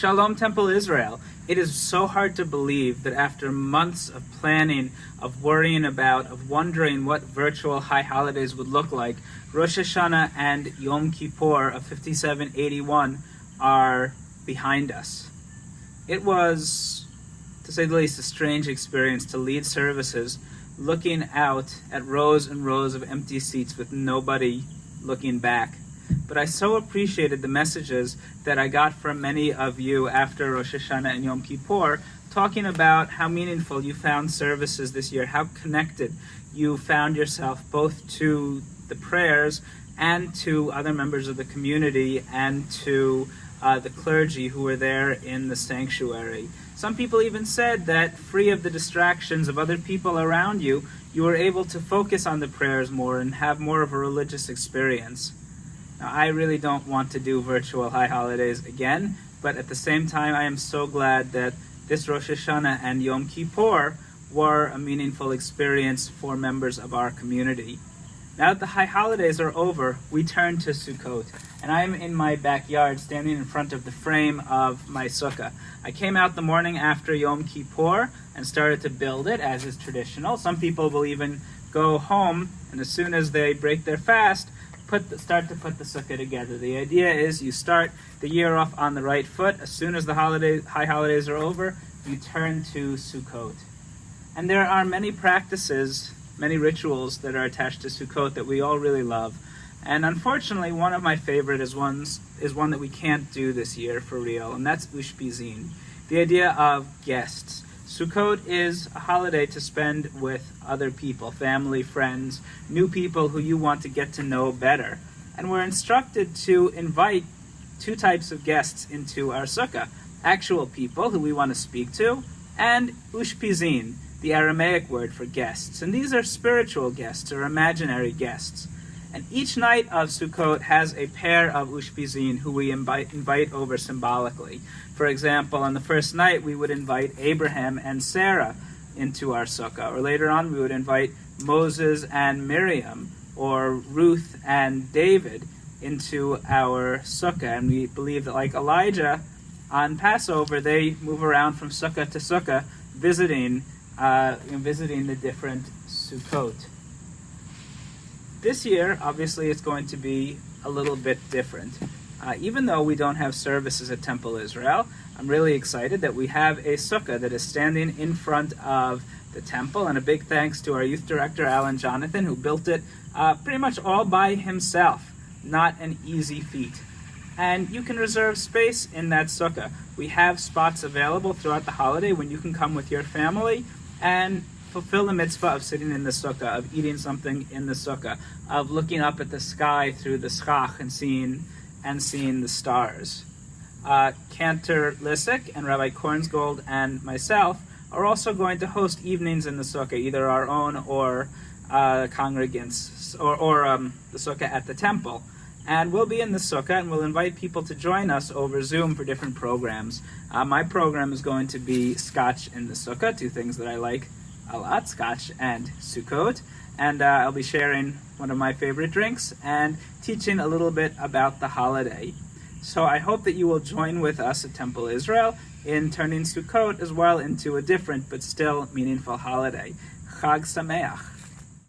Shalom Temple Israel. It is so hard to believe that after months of planning, of worrying about, of wondering what virtual high holidays would look like, Rosh Hashanah and Yom Kippur of 5781 are behind us. It was, to say the least, a strange experience to lead services looking out at rows and rows of empty seats with nobody looking back. But I so appreciated the messages that I got from many of you after Rosh Hashanah and Yom Kippur, talking about how meaningful you found services this year, how connected you found yourself both to the prayers and to other members of the community and to the clergy who were there in the sanctuary. Some people even said that, free of the distractions of other people around you, you were able to focus on the prayers more and have more of a religious experience. Now, I really don't want to do virtual high holidays again, but at the same time, I am so glad that this Rosh Hashanah and Yom Kippur were a meaningful experience for members of our community. Now that the high holidays are over, we turn to Sukkot, and I am in my backyard standing in front of the frame of my sukkah. I came out the morning after Yom Kippur and started to build it, as is traditional. Some people will even go home, and as soon as they break their fast, start to put the sukkah together. The idea is you start the year off on the right foot. As soon as the high holidays are over, you turn to Sukkot. And there are many practices, many rituals that are attached to Sukkot that we all really love. And unfortunately, one of my favorite is one that we can't do this year for real, and that's Ushpizin, the idea of guests. Sukkot is a holiday to spend with other people, family, friends, new people who you want to get to know better. And we're instructed to invite two types of guests into our sukkah: actual people who we want to speak to, and ushpizin, the Aramaic word for guests. And these are spiritual guests or imaginary guests. And each night of Sukkot has a pair of ushpizin who we invite over symbolically. For example, on the first night, we would invite Abraham and Sarah into our sukkah. Or later on, we would invite Moses and Miriam, or Ruth and David, into our sukkah. And we believe that, like Elijah, on Passover, they move around from sukkah to sukkah, visiting the different Sukkot. This year, obviously, it's going to be a little bit different. Even though we don't have services at Temple Israel, I'm really excited that we have a sukkah that is standing in front of the temple, and a big thanks to our youth director, Alan Jonathan, who built it pretty much all by himself. Not an easy feat. And you can reserve space in that sukkah. We have spots available throughout the holiday when you can come with your family and fulfill the mitzvah of sitting in the sukkah, of eating something in the sukkah, of looking up at the sky through the schach and seeing the stars. Cantor Lissick and Rabbi Kornsgold and myself are also going to host evenings in the sukkah, either our own or congregants, or the sukkah at the temple. And we'll be in the sukkah, and we'll invite people to join us over Zoom for different programs. My program is going to be Scotch in the sukkah, two things that I like a lot, Scotch and Sukkot. And I'll be sharing one of my favorite drinks and teaching a little bit about the holiday. So I hope that you will join with us at Temple Israel in turning Sukkot as well into a different but still meaningful holiday. Chag Sameach.